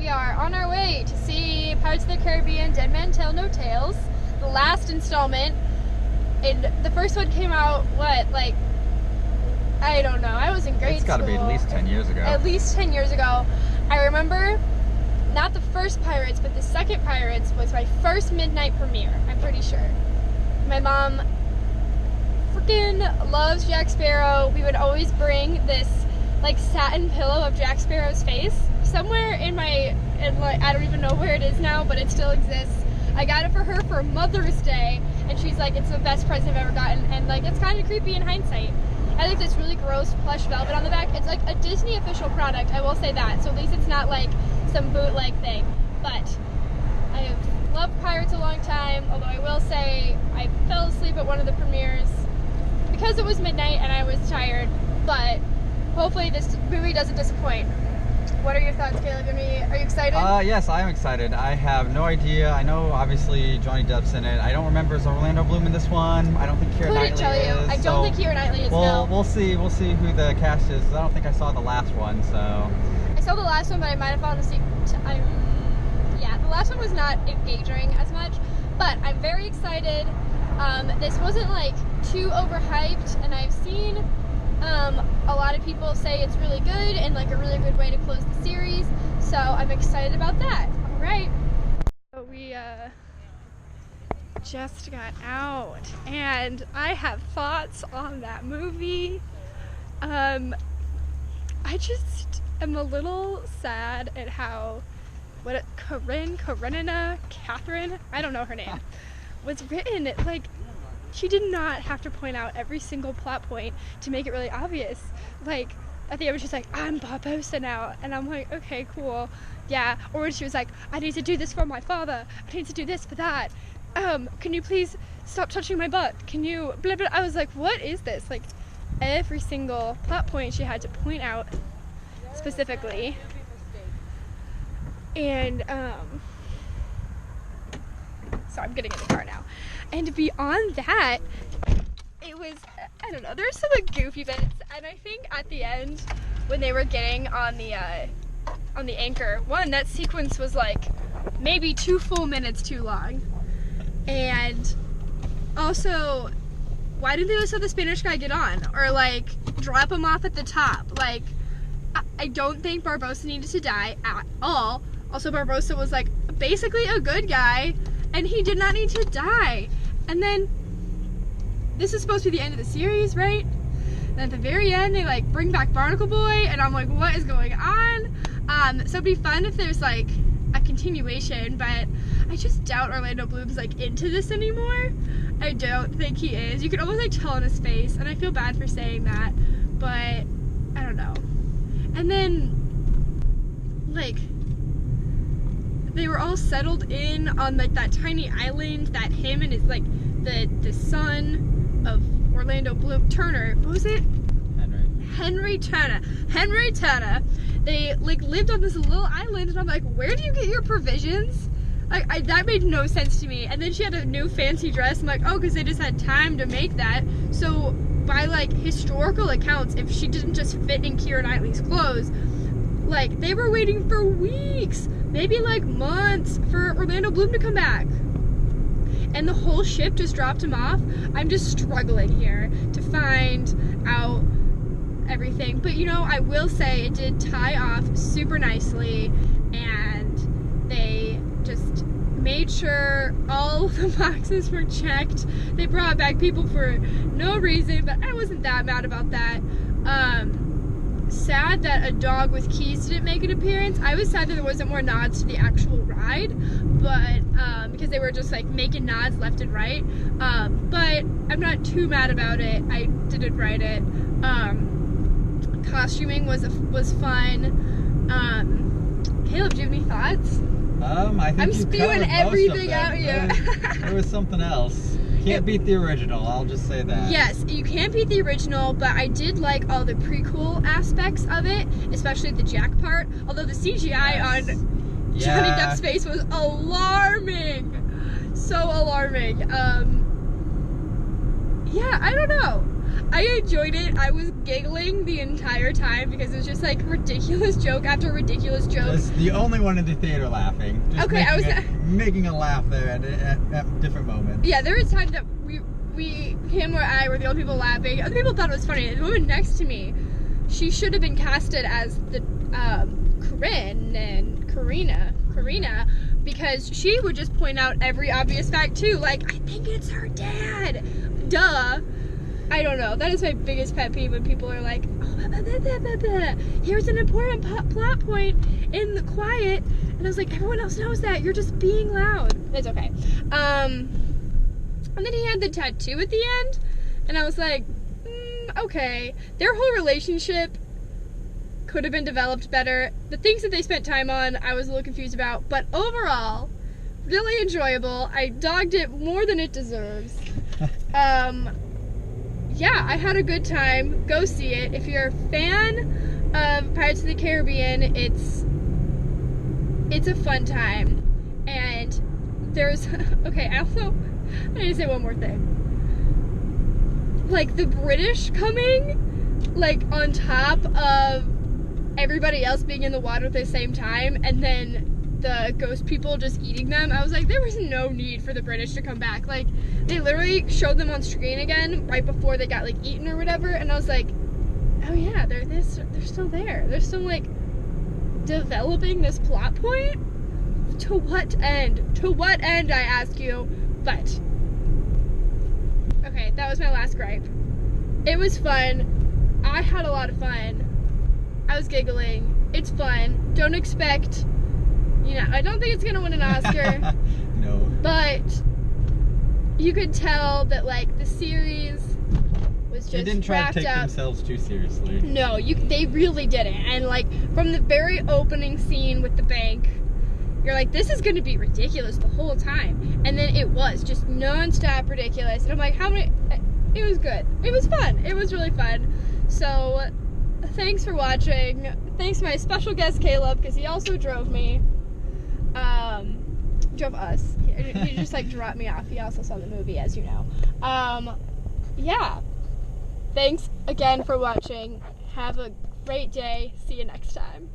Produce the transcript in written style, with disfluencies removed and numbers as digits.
we are on our way to see Pirates of the Caribbean, Dead Man Tell No Tales, the last installment. And the first one came out, what, like, I don't know, I was in grade school. It's got to be at least 10 years ago. At least 10 years ago. I remember, not the first Pirates, but the second Pirates was my first midnight premiere, I'm pretty sure. My mom freaking loves Jack Sparrow. We would always bring this, like, satin pillow of Jack Sparrow's face somewhere in like, I don't even know where it is now, but it still exists. I got it for her for Mother's Day, and she's like, it's the best present I've ever gotten, and like, it's kind of creepy in hindsight. I think this really gross plush velvet on the back. It's like a Disney official product, I will say that, so at least it's not like some bootleg thing. But I have loved Pirates a long time, although I will say I fell asleep at one of the premieres because it was midnight and I was tired, but hopefully this movie doesn't disappoint. What are your thoughts, Caleb? Are you excited? Yes, I am excited. I have no idea. I know, obviously, Johnny Depp's in it. I don't remember, is Orlando Bloom in this one? I don't think Keira Knightley is. Couldn't tell you. I don't think Keira Knightley is, no. We'll see who the cast is. I don't think I saw the last one, so... I saw the last one, but I might have fallen asleep. Yeah, the last one was not engaging as much, but I'm very excited. This wasn't, like, too overhyped, and I've seen... a lot of people say it's really good and like a really good way to close the series, so I'm excited about that. All right. So we just got out, and I have thoughts on that movie. I just am a little sad at how Catherine, I don't know her name, was written. Like, she did not have to point out every single plot point to make it really obvious. Like, at the end, she's like, I'm Barbossa now. And I'm like, okay, cool. Yeah. Or when she was like, I need to do this for my father. I need to do this for that. Can you please stop touching my butt? Can you blah, blah. I was like, what is this? Like, every single plot point she had to point out specifically. And, so I'm getting in the car now. And beyond that, it was, I don't know, there's some like goofy bits, and I think at the end, when they were getting on the anchor, that sequence was like maybe 2 full minutes too long. And also, why didn't they just have the Spanish guy get on? Or like, drop him off at the top? Like, I don't think Barbossa needed to die at all. Also, Barbossa was like basically a good guy, and he did not need to die. And then, this is supposed to be the end of the series, right? And at the very end, they like bring back Barnacle Boy, and I'm like, what is going on? So it'd be fun if there's like a continuation, but I just doubt Orlando Bloom's like into this anymore. I don't think he is. You can almost like tell on his face, and I feel bad for saying that, but I don't know. And then, like, they were all settled in on like that tiny island that him and his like the son of Orlando Bloom, Turner, what was it? Henry Turner. They like lived on this little island, and I'm like, where do you get your provisions? That made no sense to me. And then she had a new fancy dress. I'm like, oh, because they just had time to make that. So by like historical accounts, if she didn't just fit in Keira Knightley's clothes, like they were waiting for weeks, maybe like months, for Orlando Bloom to come back. And the whole ship just dropped him off. I'm just struggling here to find out everything. But you know, I will say it did tie off super nicely, and they just made sure all the boxes were checked. They brought back people for no reason, but I wasn't that mad about that. Sad that a dog with keys didn't make an appearance. I was sad that there wasn't more nods to the actual ride, but because they were just like making nods left and right. But I'm not too mad about it. I didn't write it. Costuming was fun. Caleb, do you have any thoughts? I think I'm spewing everything out here. There was something else. Can't beat the original, I'll just say that. Yes, you can't beat the original, but I did like all the prequel aspects of it, especially the Jack part. Although the CGI on Johnny Depp's face was alarming. So alarming. Yeah, I don't know. I enjoyed it. I was giggling the entire time because it was just like ridiculous joke after ridiculous joke. Was the only one in the theater laughing. Just Okay, I was making a laugh there at different moments. Yeah, there was times that him or I were the only people laughing. Other people thought it was funny. The woman next to me, she should have been casted as the Karina, because she would just point out every obvious fact too. Like, I think it's her dad. Duh. I don't know. That is my biggest pet peeve when people are like, oh, blah, blah, blah, blah, blah. Here's an important plot point in the quiet. And I was like, everyone else knows that. You're just being loud. It's okay. And then he had the tattoo at the end. And I was like, okay. Their whole relationship could have been developed better. The things that they spent time on, I was a little confused about. But overall, really enjoyable. I dogged it more than it deserves. Yeah, I had a good time. Go see it. If you're a fan of Pirates of the Caribbean, it's a fun time. And there's, okay, I need to say one more thing. Like, the British coming, like, on top of everybody else being in the water at the same time, and then the ghost people just eating them, I was like, there was no need for the British to come back. Like, they literally showed them on screen again right before they got, like, eaten or whatever, and I was like, oh yeah, they're still there. They're still, like, developing this plot point? To what end? To what end, I ask you? But, okay, that was my last gripe. It was fun. I had a lot of fun. I was giggling. It's fun. Don't expect, I don't think it's gonna win an Oscar. No. But you could tell that, like, the series was just They didn't try to take themselves too seriously. No, they really didn't. And, like, from the very opening scene with the bank, you're like, this is gonna be ridiculous the whole time. And then it was just non-stop ridiculous. And I'm like, it was good. It was fun. It was really fun. So, thanks for watching. Thanks to my special guest, Caleb, because he also drove me. Drove us. He just, like, dropped me off. He also saw the movie, as you know. Yeah. Thanks again for watching. Have a great day. See you next time.